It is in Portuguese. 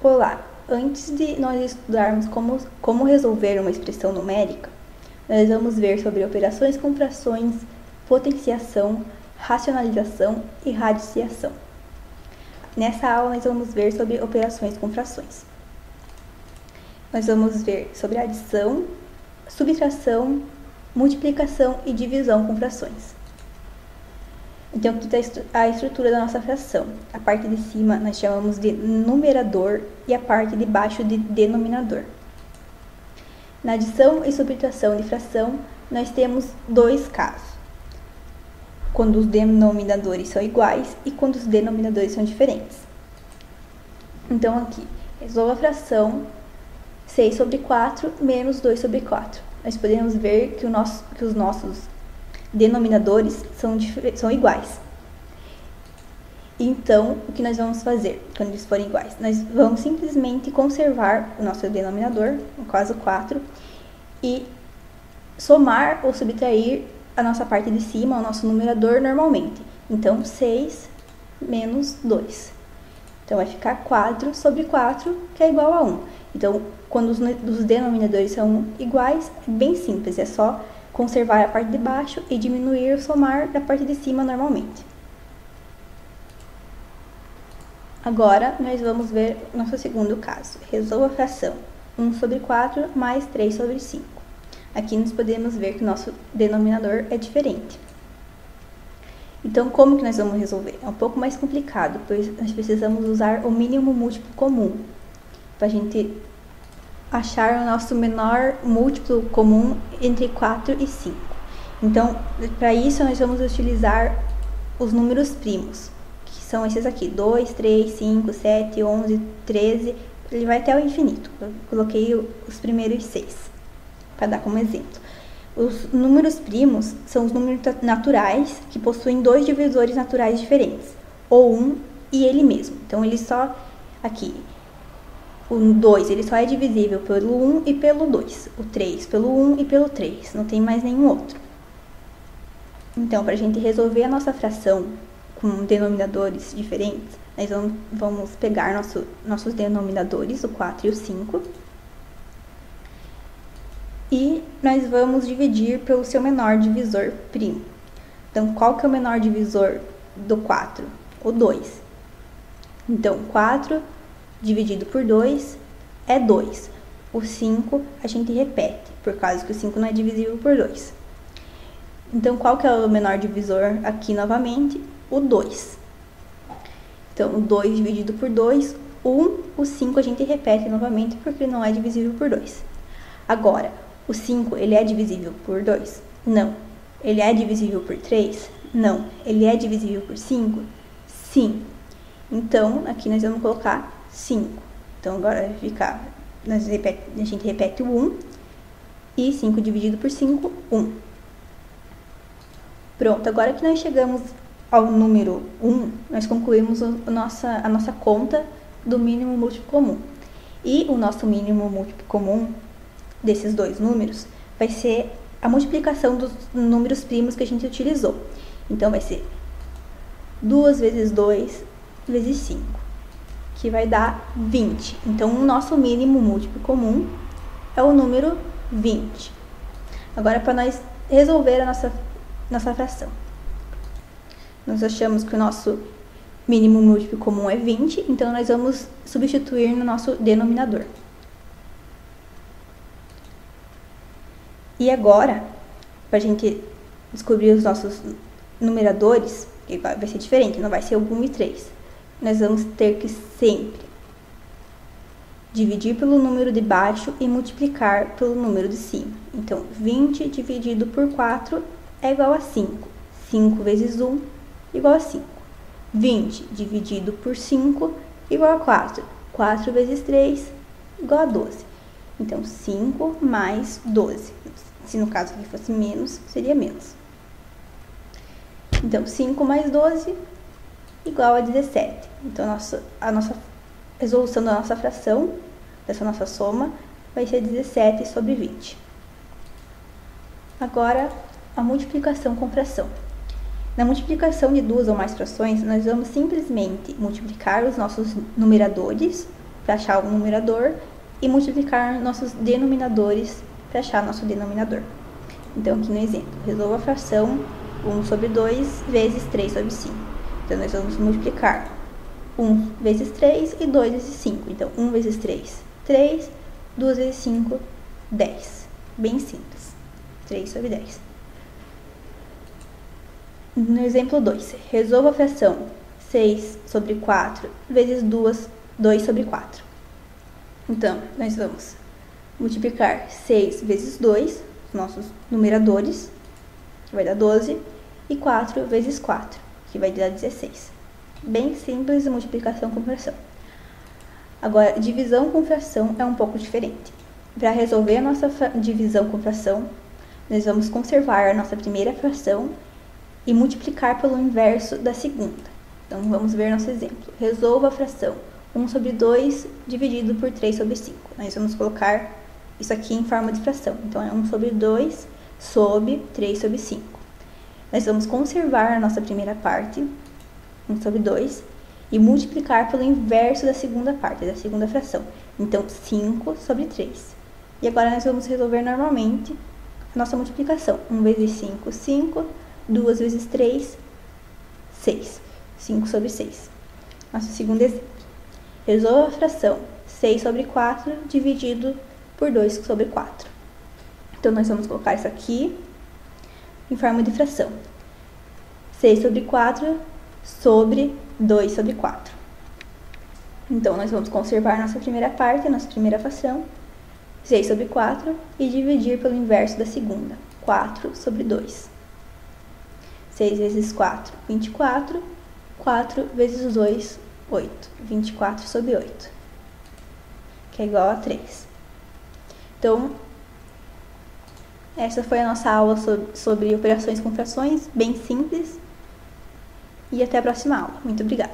Olá! Antes de nós estudarmos como resolver uma expressão numérica, nós vamos ver sobre operações com frações, potenciação, racionalização e radiciação. Nessa aula nós vamos ver sobre operações com frações. Nós vamos ver sobre adição, subtração, multiplicação e divisão com frações. Então, aqui está a estrutura da nossa fração. A parte de cima nós chamamos de numerador e a parte de baixo de denominador. Na adição e subtração de fração, nós temos dois casos. Quando os denominadores são iguais e quando os denominadores são diferentes. Então, aqui, resolva a fração 6 sobre 4 menos 2 sobre 4. Nós podemos ver que os nossos denominadores são iguais. Então, o que nós vamos fazer quando eles forem iguais? Nós vamos simplesmente conservar o nosso denominador, no caso 4, e somar ou subtrair a nossa parte de cima, o nosso numerador, normalmente. Então, 6 menos 2. Então, vai ficar 4 sobre 4, que é igual a 1. Então, quando os denominadores são iguais, é bem simples, é só conservar a parte de baixo e diminuir ou somar da parte de cima normalmente. Agora, nós vamos ver nosso segundo caso. Resolva a fração 1 sobre 4 mais 3 sobre 5. Aqui nós podemos ver que o nosso denominador é diferente. Então, como que nós vamos resolver? É um pouco mais complicado, pois nós precisamos usar o mínimo múltiplo comum para a gente achar o nosso menor múltiplo comum entre 4 e 5. Então, para isso, nós vamos utilizar os números primos, que são esses aqui, 2, 3, 5, 7, 11, 13, ele vai até o infinito. Eu coloquei os primeiros 6, para dar como exemplo. Os números primos são os números naturais que possuem dois divisores naturais diferentes, ou um e ele mesmo. Então, ele só, aqui, o 2 ele só é divisível pelo 1 e pelo 2. O 3 pelo 1 e pelo 3. Não tem mais nenhum outro. Então, para a gente resolver a nossa fração com denominadores diferentes, nós vamos pegar nossos denominadores, o 4 e o 5. E nós vamos dividir pelo seu menor divisor primo. Então, qual que é o menor divisor do 4? O 2. Então, 4 dividido por 2 é 2. O 5 a gente repete, por causa que o 5 não é divisível por 2. Então, qual que é o menor divisor aqui novamente? O 2. Então, o 2 dividido por 2, 1. O 5 a gente repete novamente, porque não é divisível por 2. Agora, o 5, ele é divisível por 2? Não. Ele é divisível por 3? Não. Ele é divisível por 5? Sim. Então, aqui nós vamos colocar 5. Então, agora vai ficar, a gente repete o 1, e 5 dividido por 5, 1. Pronto, agora que nós chegamos ao número 1, nós concluímos a nossa conta do mínimo múltiplo comum. E o nosso mínimo múltiplo comum desses dois números vai ser a multiplicação dos números primos que a gente utilizou. Então, vai ser 2 vezes 2 vezes 5. Que vai dar 20. Então, o nosso mínimo múltiplo comum é o número 20. Agora, para nós resolver a nossa fração. Nós achamos que o nosso mínimo múltiplo comum é 20, então nós vamos substituir no nosso denominador. E agora, para a gente descobrir os nossos numeradores, que vai ser diferente, não vai ser o 1 e 3. Nós vamos ter que sempre dividir pelo número de baixo e multiplicar pelo número de cima. Então, 20 dividido por 4 é igual a 5. 5 vezes 1 igual a 5. 20 dividido por 5 igual a 4. 4 vezes 3 igual a 12. Então, 5 mais 12. Se no caso aqui fosse menos, seria menos. Então, 5 mais 12 igual a 17. Então, a nossa resolução da nossa fração, dessa nossa soma, vai ser 17 sobre 20. Agora, a multiplicação com fração. Na multiplicação de duas ou mais frações, nós vamos simplesmente multiplicar os nossos numeradores para achar o numerador e multiplicar nossos denominadores para achar nosso denominador. Então, aqui no exemplo, resolva a fração 1 sobre 2 vezes 3 sobre 5. Então, nós vamos multiplicar 1 vezes 3 e 2 vezes 5. Então, 1 vezes 3, 3, 2 vezes 5, 10. Bem simples. 3 sobre 10. No exemplo 2, resolva a fração 6 sobre 4 vezes 2 sobre 4. Então, nós vamos multiplicar 6 vezes 2, nossos numeradores, que vai dar 12, e 4 vezes 4, que vai dar 16. Bem simples a multiplicação com fração. Agora, divisão com fração é um pouco diferente. Para resolver a nossa divisão com fração, nós vamos conservar a nossa primeira fração e multiplicar pelo inverso da segunda. Então, vamos ver nosso exemplo. Resolva a fração 1 sobre 2 dividido por 3 sobre 5. Nós vamos colocar isso aqui em forma de fração. Então, é 1 sobre 2 sobre 3 sobre 5. Nós vamos conservar a nossa primeira parte, 1 sobre 2, e multiplicar pelo inverso da segunda parte, da segunda fração. Então, 5 sobre 3. E agora, nós vamos resolver normalmente a nossa multiplicação. 1 vezes 5, 5. 2 vezes 3, 6. 5 sobre 6. Nosso segundo exemplo. Resolva a fração 6 sobre 4 dividido por 2 sobre 4. Então, nós vamos colocar isso aqui em forma de fração. 6 sobre 4 sobre 2 sobre 4. Então, nós vamos conservar nossa primeira parte, nossa primeira fração, 6 sobre 4, e dividir pelo inverso da segunda, 4 sobre 2. 6 vezes 4, 24. 4 vezes 2, 8. 24 sobre 8. Que é igual a 3. Então, essa foi a nossa aula sobre operações com frações, bem simples. E até a próxima aula. Muito obrigada.